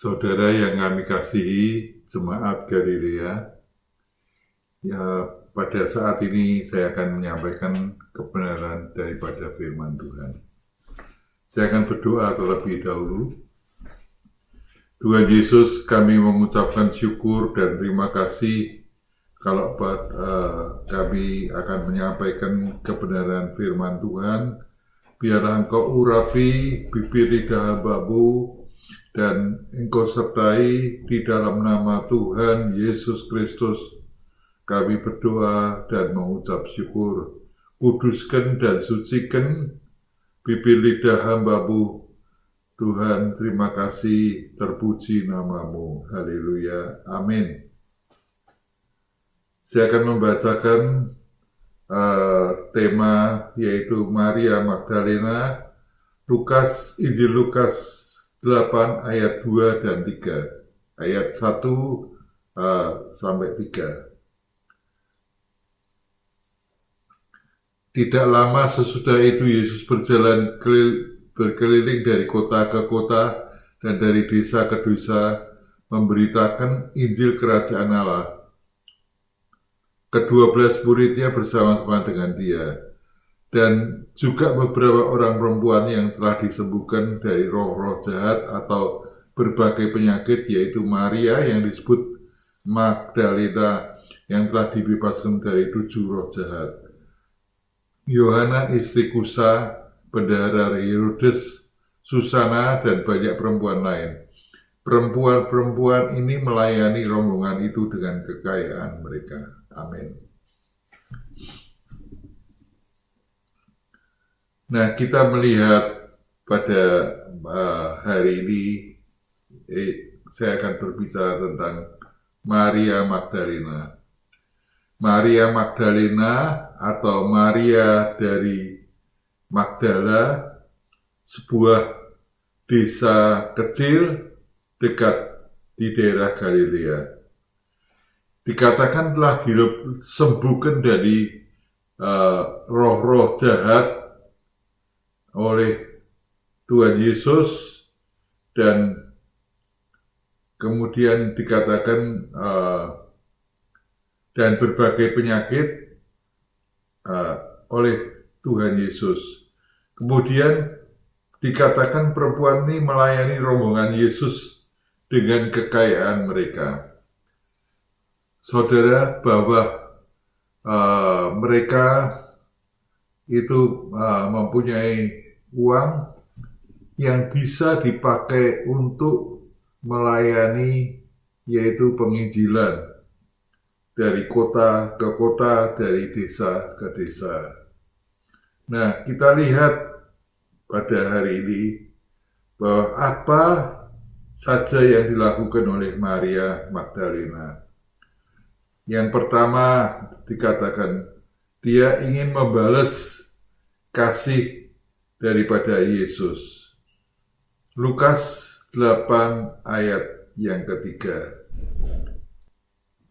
Saudara yang kami kasihi, Jemaat Galilea, ya pada saat ini saya akan menyampaikan kebenaran daripada firman Tuhan. Saya akan berdoa terlebih dahulu. Tuhan Yesus, kami mengucapkan syukur dan terima kasih kalau kami akan menyampaikan kebenaran firman Tuhan. Biarlah Engkau urapi bibir lidah hamba-Mu dan Engkau sertai di dalam nama Tuhan Yesus Kristus. Kami berdoa dan mengucap syukur. Kuduskan dan sucikan bibir lidah hamba-Mu. Tuhan, terima kasih, terpuji nama-Mu. Haleluya. Amin. Saya akan membacakan tema yaitu Maria Magdalena, Injil Lukas 8 ayat 2 dan 3, ayat 1 sampai 3. Tidak lama sesudah itu Yesus berkeliling dari kota ke kota dan dari desa ke desa memberitakan Injil Kerajaan Allah. Ke-12 muridnya bersama-sama dengan dia, dan juga beberapa orang perempuan yang telah disembuhkan dari roh-roh jahat atau berbagai penyakit, yaitu Maria yang disebut Magdalena yang telah dibebaskan dari 7 roh jahat, Yohana istri Kusa, bendahara Herodes, Susana, dan banyak perempuan lain. Perempuan-perempuan ini melayani rombongan itu dengan kekayaan mereka. Amin. Nah, kita melihat pada hari ini, saya akan berbicara tentang Maria Magdalena. Maria Magdalena atau Maria dari Magdala, sebuah desa kecil dekat di daerah Galilea. Dikatakan telah disembuhkan dari roh-roh jahat oleh Tuhan Yesus, dan kemudian dikatakan dan berbagai penyakit oleh Tuhan Yesus. Kemudian dikatakan perempuan ini melayani rombongan Yesus dengan kekayaan mereka. Saudara, bahwa mereka itu mempunyai uang yang bisa dipakai untuk melayani, yaitu penginjilan dari kota ke kota, dari desa ke desa. Nah, kita lihat pada hari ini bahwa apa saja yang dilakukan oleh Maria Magdalena. Yang pertama dikatakan dia ingin membalas kasih daripada Yesus. Lukas 8 ayat yang ketiga.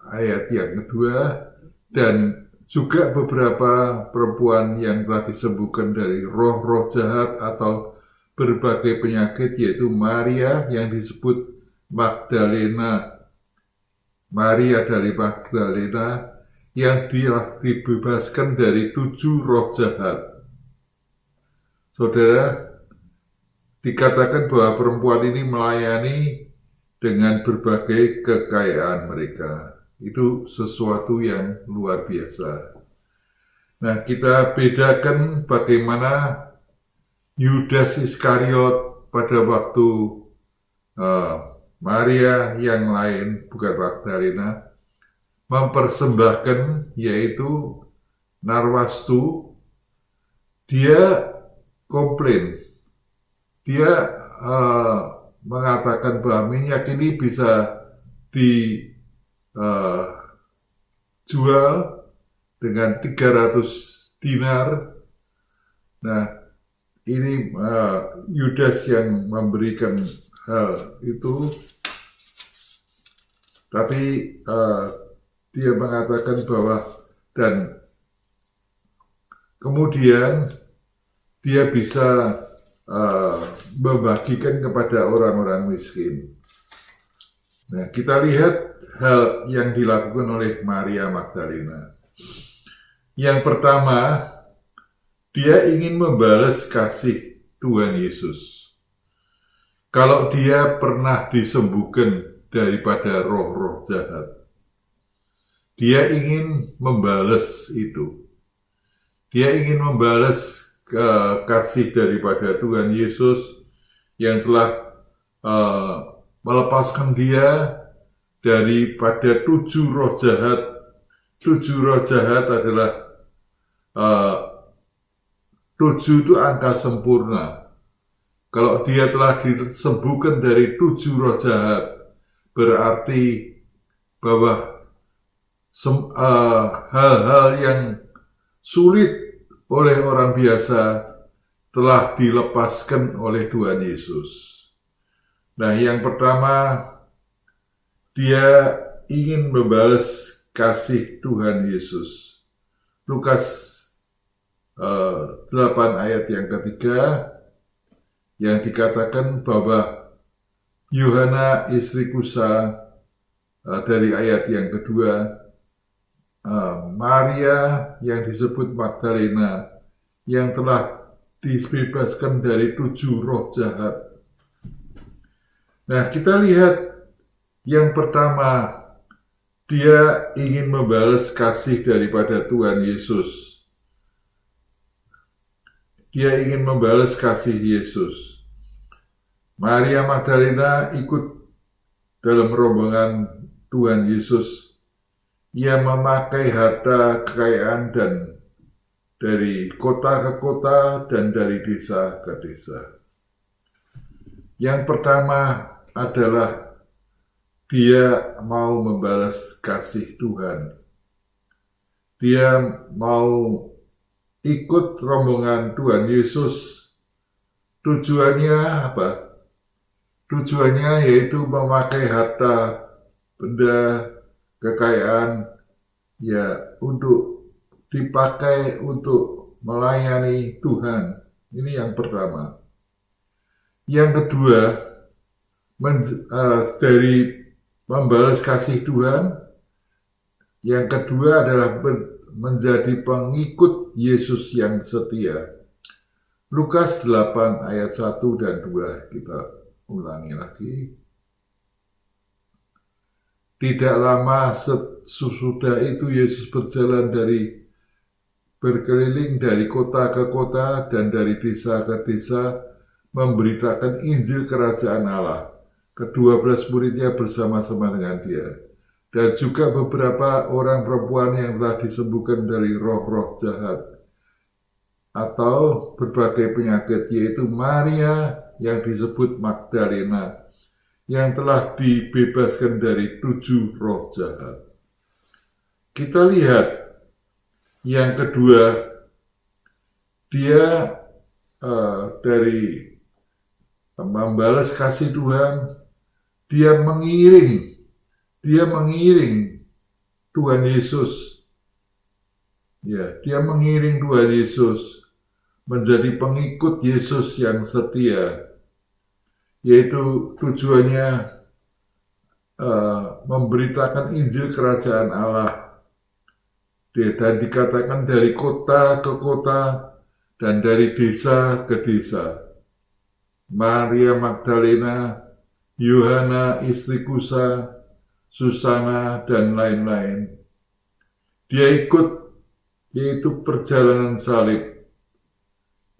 Ayat yang kedua, dan juga beberapa perempuan yang telah disembuhkan dari roh-roh jahat atau berbagai penyakit, yaitu Maria yang disebut Magdalena. Maria dari Magdalena yang telah dibebaskan dari 7 roh jahat. Saudara, dikatakan bahwa perempuan ini melayani dengan berbagai kekayaan mereka. Itu sesuatu yang luar biasa. Nah, kita bedakan bagaimana Yudas Iskariot pada waktu Maria yang lain, bukan Magdalena, mempersembahkan, yaitu narwastu. Dia komplain. Dia mengatakan bahwa minyak ini bisa dijual dengan 300 dinar. Nah, ini Yudas yang memberikan hal itu, tapi dia mengatakan bahwa, dan kemudian dia bisa membagikan kepada orang-orang miskin. Nah, kita lihat hal yang dilakukan oleh Maria Magdalena. Yang pertama, dia ingin membalas kasih Tuhan Yesus. Kalau dia pernah disembuhkan daripada roh-roh jahat, dia ingin membalas itu. Dia ingin membalas kasih daripada Tuhan Yesus yang telah melepaskan dia daripada 7 roh jahat. 7 roh jahat adalah 7 itu angka sempurna. Kalau dia telah disembuhkan dari 7 roh jahat, berarti bahwa hal-hal yang sulit oleh orang biasa telah dilepaskan oleh Tuhan Yesus. Nah, yang pertama, dia ingin membalas kasih Tuhan Yesus. Lukas 8 ayat yang ketiga, yang dikatakan bahwa Yohana istri Kusa, dari ayat yang kedua, Maria yang disebut Magdalena yang telah dibebaskan dari 7 roh jahat. Nah, kita lihat yang pertama, dia ingin membalas kasih daripada Tuhan Yesus. Dia ingin membalas kasih Yesus. Maria Magdalena ikut dalam rombongan Tuhan Yesus. Ia memakai harta kekayaan dan dari kota ke kota dan dari desa ke desa. Yang pertama adalah dia mau membalas kasih Tuhan. Dia mau ikut rombongan Tuhan Yesus. Tujuannya apa? Tujuannya yaitu memakai harta, benda, kekayaan, ya untuk dipakai untuk melayani Tuhan. Ini yang pertama. Yang kedua, dari membalas kasih Tuhan, yang kedua adalah menjadi pengikut Yesus yang setia. Lukas 8 ayat 1 dan 2, kita ulangi lagi. Tidak lama sesudah itu Yesus berkeliling dari kota ke kota dan dari desa ke desa memberitakan Injil Kerajaan Allah. Ke-12 muridnya bersama-sama dengan dia. Dan juga beberapa orang perempuan yang telah disembuhkan dari roh-roh jahat atau berbagai penyakit, yaitu Maria yang disebut Magdalena, yang telah dibebaskan dari 7 roh jahat. Kita lihat yang kedua, dia dari membalas kasih Tuhan, dia mengiring Tuhan Yesus. Ya, dia mengiring Tuhan Yesus menjadi pengikut Yesus yang setia, yaitu tujuannya memberitakan Injil Kerajaan Allah. Dan dikatakan dari kota ke kota dan dari desa ke desa. Maria Magdalena, Yohana istri Kusa, Susana, dan lain-lain. Dia ikut, yaitu perjalanan salib,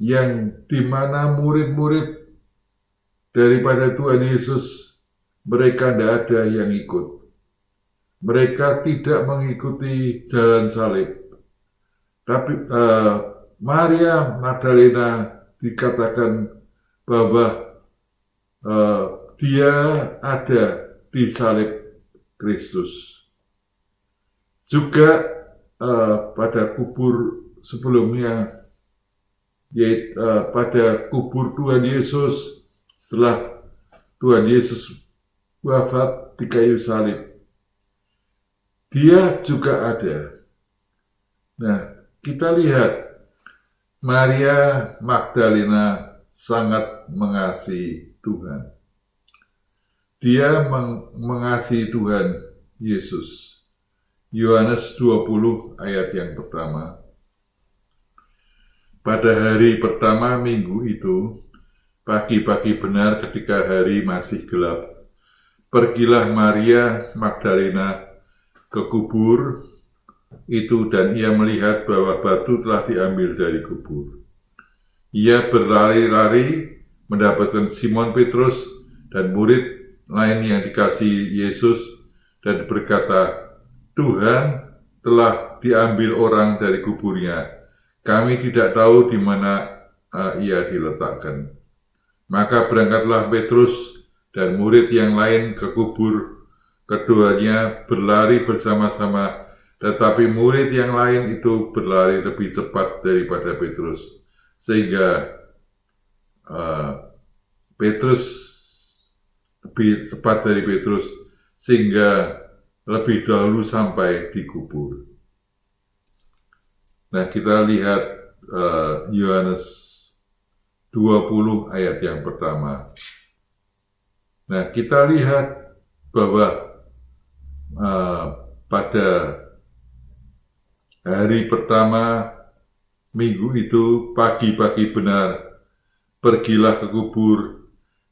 yang dimana murid-murid daripada Tuhan Yesus, mereka tidak ada yang ikut. Mereka tidak mengikuti jalan salib. Tapi Maria Magdalena dikatakan bahwa dia ada di salib Kristus. Juga pada kubur sebelumnya, yaitu pada kubur Tuhan Yesus setelah Tuhan Yesus wafat di kayu salib, dia juga ada. Nah, kita lihat Maria Magdalena sangat mengasihi Tuhan. Dia mengasihi Tuhan Yesus. Yohanes 20 ayat yang pertama. Pada hari pertama minggu itu, pagi-pagi benar ketika hari masih gelap, pergilah Maria Magdalena ke kubur itu dan ia melihat bahwa batu telah diambil dari kubur. Ia berlari-lari mendapatkan Simon Petrus dan murid lain yang dikasihi Yesus dan berkata, "Tuhan, telah diambil orang dari kuburnya. Kami tidak tahu di mana ia diletakkan." Maka berangkatlah Petrus dan murid yang lain ke kubur. Keduanya berlari bersama-sama, tetapi murid yang lain itu berlari lebih cepat daripada Petrus, sehingga Petrus lebih cepat dari Petrus, sehingga lebih dahulu sampai di kubur. Nah, kita lihat Yohanes 20 ayat yang pertama. Nah, kita lihat bahwa pada hari pertama minggu itu, pagi-pagi benar, pergilah ke kubur,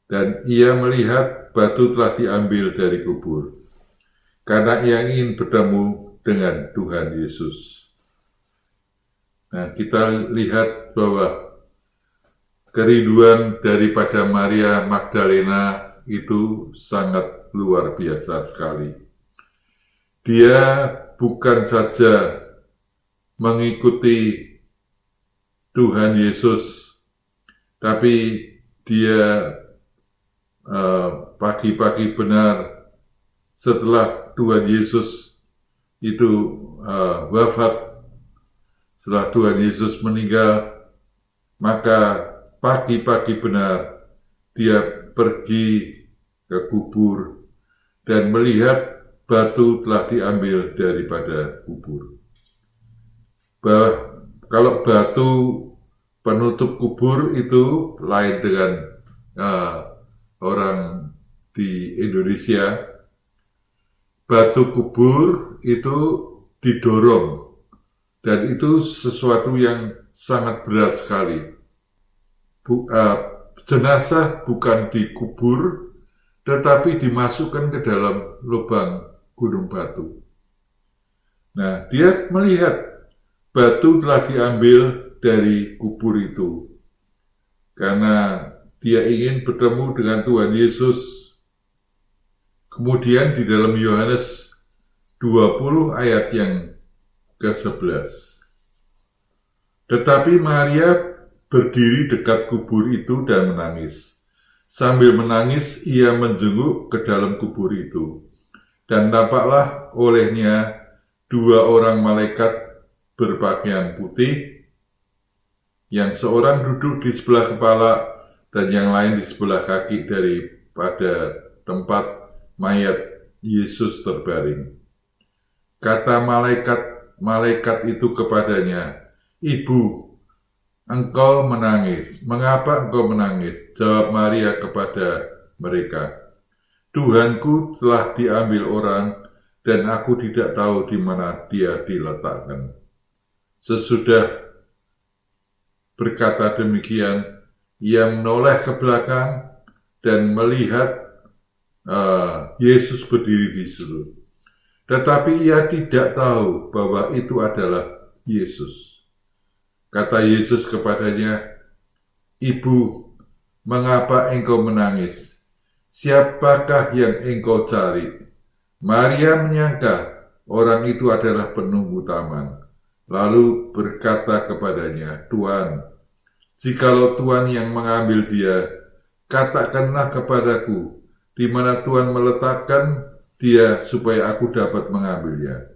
dan ia melihat batu telah diambil dari kubur, karena ia ingin bertemu dengan Tuhan Yesus. Nah, kita lihat bahwa kerinduan daripada Maria Magdalena itu sangat luar biasa sekali. Dia bukan saja mengikuti Tuhan Yesus, tapi dia pagi-pagi benar setelah Tuhan Yesus itu wafat, setelah Tuhan Yesus meninggal, maka pagi-pagi benar dia pergi ke kubur dan melihat batu telah diambil daripada kubur. Kalau batu penutup kubur itu lain dengan orang di Indonesia. Batu kubur itu didorong, dan itu sesuatu yang sangat berat sekali. Jenazah bukan dikubur, tetapi dimasukkan ke dalam lubang gunung batu. Nah, dia melihat batu telah diambil dari kubur itu, karena dia ingin bertemu dengan Tuhan Yesus. Kemudian di dalam Yohanes 20 ayat yang ke-11. Tetapi Maria berdiri dekat kubur itu dan menangis. Sambil menangis, ia menjenguk ke dalam kubur itu. Dan nampaklah olehnya dua orang malaikat berpakaian putih, yang seorang duduk di sebelah kepala dan yang lain di sebelah kaki daripada tempat mayat Yesus terbaring. Kata malaikat itu kepadanya, "Ibu, engkau menangis. Mengapa engkau menangis?" Jawab Maria kepada mereka, "Tuhanku telah diambil orang, dan aku tidak tahu di mana dia diletakkan." Sesudah berkata demikian, ia menoleh ke belakang dan melihat Yesus berdiri di situ. Tetapi ia tidak tahu bahwa itu adalah Yesus. Kata Yesus kepadanya, "Ibu, mengapa engkau menangis? Siapakah yang engkau cari?" Maria menyangka orang itu adalah penunggu taman, lalu berkata kepadanya, "Tuan, jikalau Tuhan yang mengambil dia, katakanlah kepadaku di mana Tuhan meletakkan dia supaya aku dapat mengambilnya."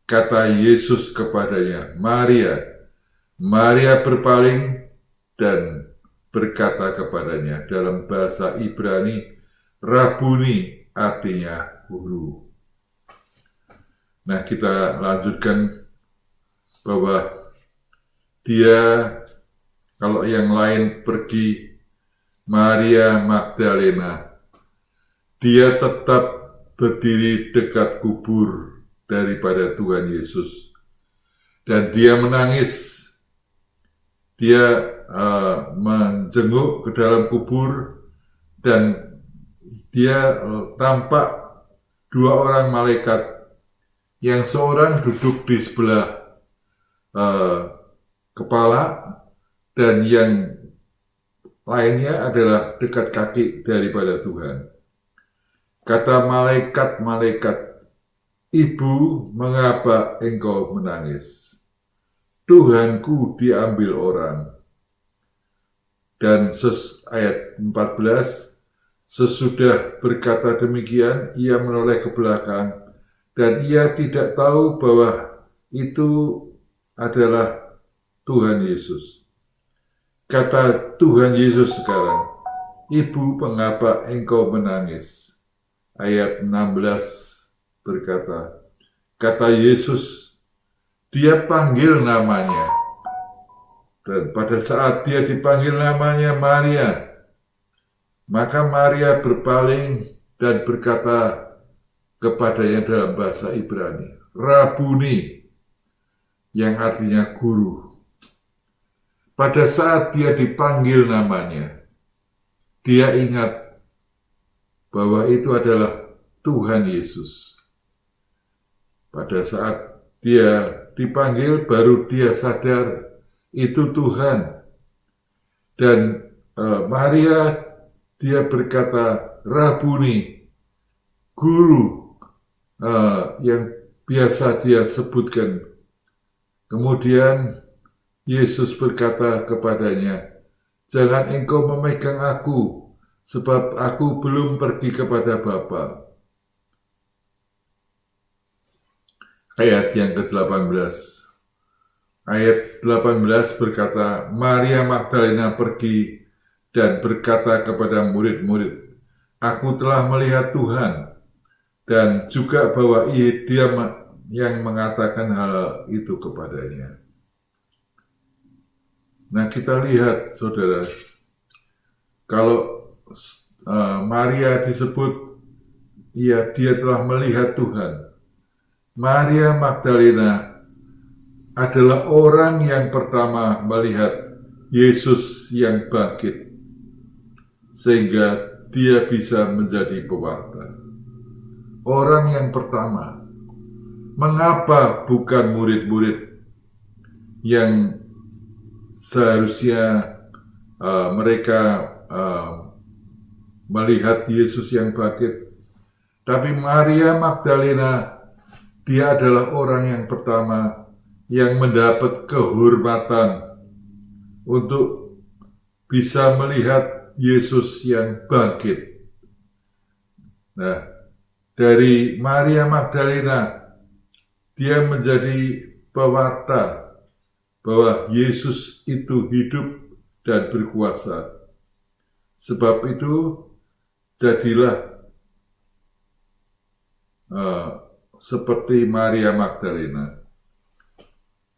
Kata Yesus kepadanya, "Maria." Maria berpaling dan berkata kepadanya dalam bahasa Ibrani, "Rabuni," artinya guru. Nah, kita lanjutkan bahwa dia, kalau yang lain pergi, Maria Magdalena, dia tetap berdiri dekat kubur daripada Tuhan Yesus. Dan dia menangis. Dia menjenguk ke dalam kubur dan dia tampak dua orang malaikat, yang seorang duduk di sebelah kepala dan yang lainnya adalah dekat kaki daripada Tuhan. Kata malaikat-malaikat, "Ibu, mengapa engkau menangis? Tuhanku diambil orang." Dan ayat 14, sesudah berkata demikian, ia menoleh ke belakang dan ia tidak tahu bahwa itu adalah Tuhan Yesus. Kata Tuhan Yesus sekarang, "Ibu, mengapa engkau menangis?" Ayat 16 berkata, kata Yesus, dia panggil namanya. Dan pada saat dia dipanggil namanya Maria, maka Maria berpaling dan berkata kepadanya dalam bahasa Ibrani, "Rabuni," yang artinya guru. Pada saat dia dipanggil namanya, dia ingat bahwa itu adalah Tuhan Yesus. Pada saat dia dipanggil, baru dia sadar itu Tuhan. Dan Maria, dia berkata, "Rabuni," guru, yang biasa dia sebutkan. Kemudian Yesus berkata kepadanya, "Jangan engkau memegang aku, sebab aku belum pergi kepada Bapa." Ayat yang ke-18. Ayat 18 berkata, Maria Magdalena pergi dan berkata kepada murid-murid, "Aku telah melihat Tuhan," dan juga bahwa dia yang mengatakan hal itu kepadanya. Nah, kita lihat, saudara, kalau Maria disebut, dia telah melihat Tuhan. Maria Magdalena adalah orang yang pertama melihat Yesus yang bangkit, sehingga dia bisa menjadi pewarta. Orang yang pertama. Mengapa bukan murid-murid yang seharusnya mereka melihat Yesus yang bangkit, tapi Maria Magdalena, dia adalah orang yang pertama yang mendapat kehormatan untuk bisa melihat Yesus yang bangkit. Nah, dari Maria Magdalena, dia menjadi pewarta bahwa Yesus itu hidup dan berkuasa. Sebab itu, jadilah seperti Maria Magdalena.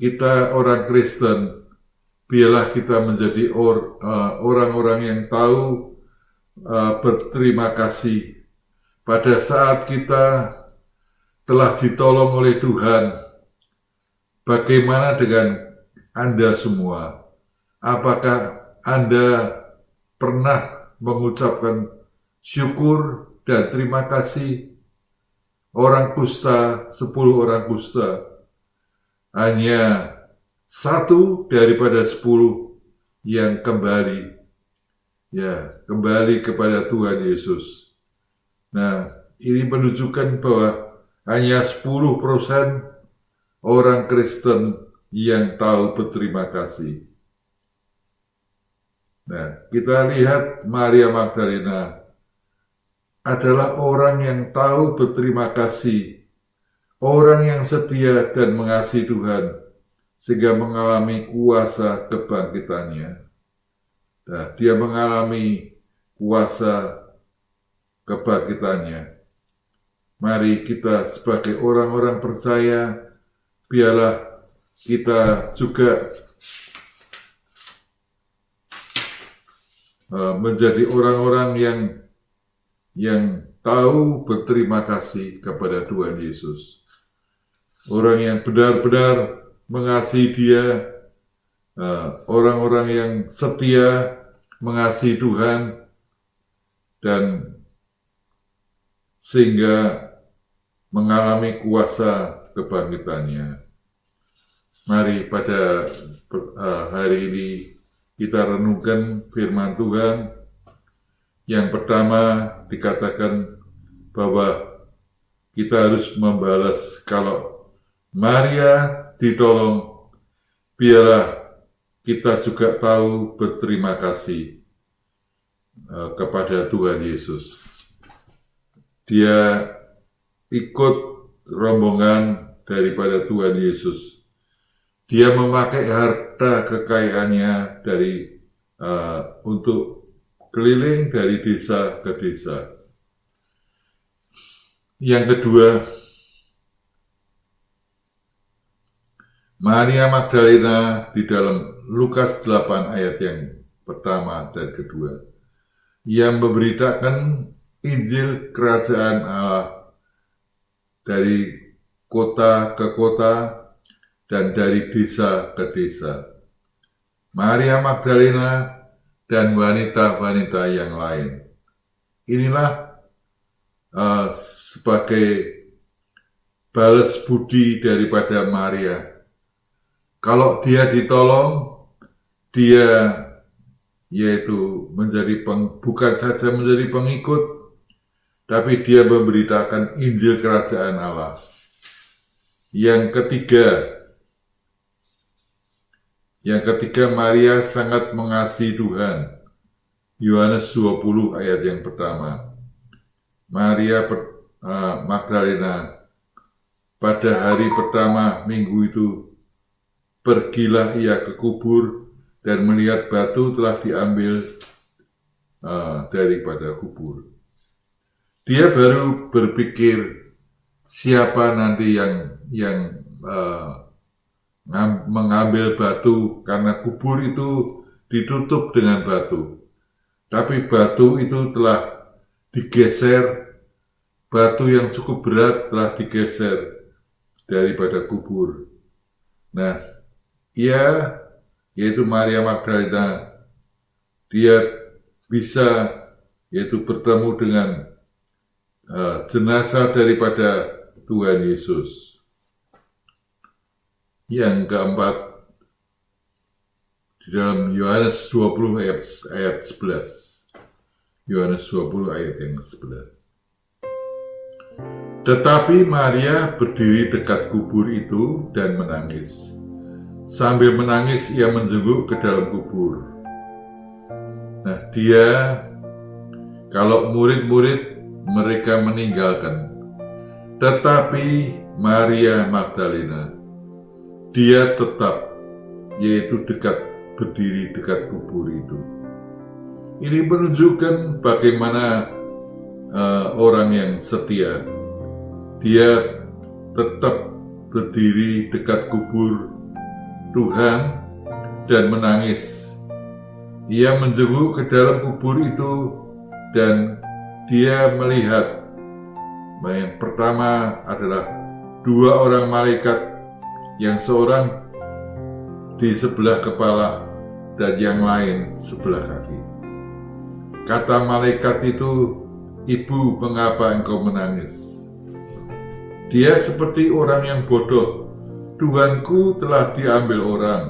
Kita orang Kristen, biarlah kita menjadi orang-orang yang tahu berterima kasih pada saat kita telah ditolong oleh Tuhan. Bagaimana dengan Anda semua? Apakah Anda pernah mengucapkan syukur dan terima kasih? Orang kusta, 10 orang kusta, hanya 1 daripada 10 yang kembali kepada Tuhan Yesus. Nah, ini menunjukkan bahwa hanya 10% orang Kristen yang tahu berterima kasih. Nah, kita lihat Maria Magdalena adalah orang yang tahu berterima kasih, orang yang setia dan mengasihi Tuhan, sehingga mengalami kuasa kebangkitannya. Nah, dia mengalami kuasa kebangkitannya. Mari kita sebagai orang-orang percaya, biarlah kita juga menjadi orang-orang yang yang tahu berterima kasih kepada Tuhan Yesus. Orang yang benar-benar mengasihi Dia, orang-orang yang setia mengasihi Tuhan, dan sehingga mengalami kuasa kebangkitannya. Mari pada hari ini kita renungkan firman Tuhan. Yang pertama dikatakan bahwa kita harus membalas. Kalau Maria ditolong, biarlah kita juga tahu berterima kasih kepada Tuhan Yesus. Dia ikut rombongan daripada Tuhan Yesus. Dia memakai harta kekayaannya untuk keliling dari desa ke desa. Yang kedua, Maria Magdalena di dalam Lukas 8 ayat yang pertama dan kedua, yang memberitakan Injil Kerajaan Allah dari kota ke kota dan dari desa ke desa. Maria Magdalena dan wanita-wanita yang lain. Inilah sebagai balas budi daripada Maria. Kalau dia ditolong, dia yaitu bukan saja menjadi pengikut, tapi dia memberitakan Injil Kerajaan Allah. Yang ketiga, Maria sangat mengasihi Tuhan. Yohanes 20 ayat yang pertama. Maria Magdalena pada hari pertama minggu itu, pergilah ia ke kubur dan melihat batu telah diambil daripada kubur. Dia baru berpikir siapa nanti yang mengambil batu, karena kubur itu ditutup dengan batu. Tapi batu itu telah digeser, batu yang cukup berat telah digeser daripada kubur. Nah, yaitu Maria Magdalena, dia bisa bertemu dengan jenazah daripada Tuhan Yesus. Yang keempat, di dalam Yohanes 20 ayat 11. Yohanes 20 ayat yang 11. Tetapi Maria berdiri dekat kubur itu dan menangis. Sambil menangis, ia menjenguk ke dalam kubur. Nah, kalau murid-murid mereka meninggalkan, tetapi Maria Magdalena, dia tetap, berdiri dekat kubur itu. Ini menunjukkan bagaimana orang yang setia. Dia tetap berdiri dekat kubur Tuhan dan menangis. Ia menjenguk ke dalam kubur itu dan dia melihat, yang pertama adalah dua orang malaikat, yang seorang di sebelah kepala dan yang lain sebelah kaki. Kata malaikat itu, "Ibu, mengapa engkau menangis?" Dia seperti orang yang bodoh. Tuhanku telah diambil orang.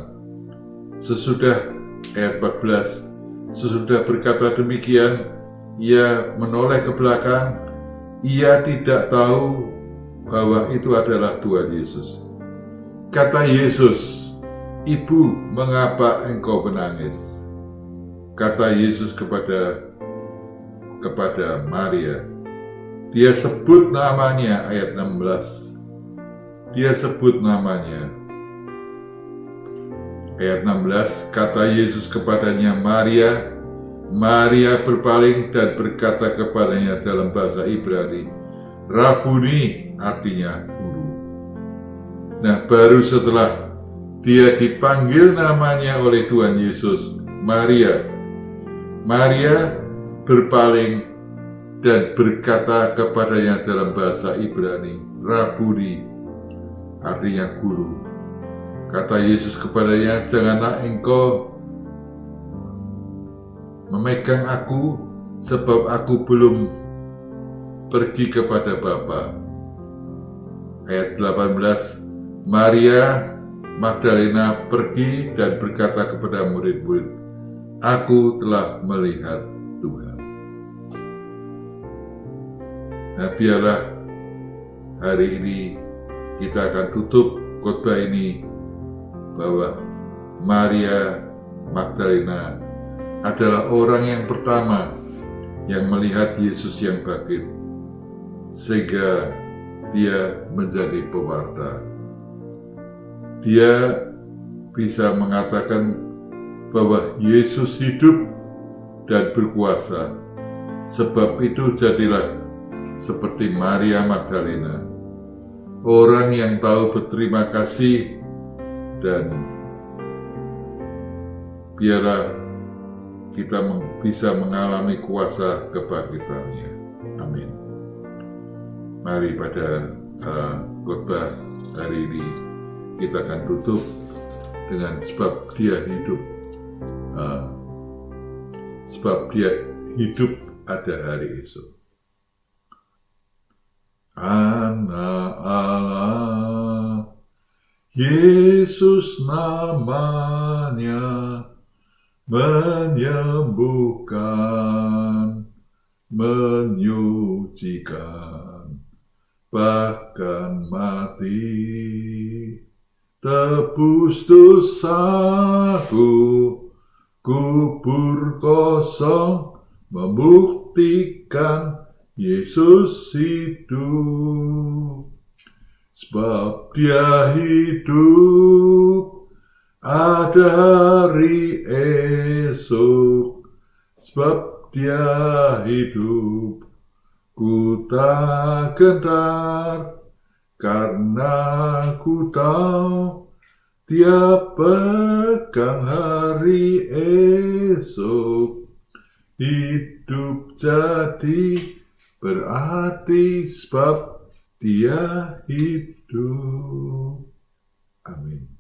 Sesudah ayat 14, sesudah berkata demikian, ia menoleh ke belakang. Ia tidak tahu bahwa itu adalah Tuhan Yesus. Kata Yesus, "Ibu, mengapa engkau menangis?" Kata Yesus kepada Maria. Dia sebut namanya, ayat 16. Dia sebut namanya. Ayat 16, kata Yesus kepadanya, "Maria." Maria berpaling dan berkata kepadanya dalam bahasa Ibrani, "Rabuni," artinya guru. Nah, baru setelah dia dipanggil namanya oleh Tuhan Yesus, Maria berpaling dan berkata kepadanya dalam bahasa Ibrani, Rabuni, artinya guru. Kata Yesus kepadanya, janganlah engkau memegang aku, sebab aku belum pergi kepada Bapa. Ayat 18, Maria Magdalena pergi dan berkata kepada murid-murid, aku telah melihat Tuhan. Nah, biarlah hari ini kita akan tutup khotbah ini bahwa Maria Magdalena adalah orang yang pertama yang melihat Yesus yang bangkit, sehingga dia menjadi pewarta. Dia bisa mengatakan bahwa Yesus hidup dan berkuasa. Sebab itu jadilah seperti Maria Magdalena, orang yang tahu berterima kasih, dan biarlah kita bisa mengalami kuasa kebangkitannya. Amin. Mari pada khotbah hari ini kita akan tutup dengan sebab dia hidup. Sebab dia hidup ada hari esok. Anak Allah, Yesus namanya, menyembuhkan, menyucikan, bahkan mati, tebus dosaku, kubur kosong, membuktikan Yesus hidup. Sebab dia hidup, ada hari esok. Sebab dia hidup, ku tak gentar, karena ku tahu dia pegang hari esok. Hidup jadi berarti sebab dia hidup. Amin.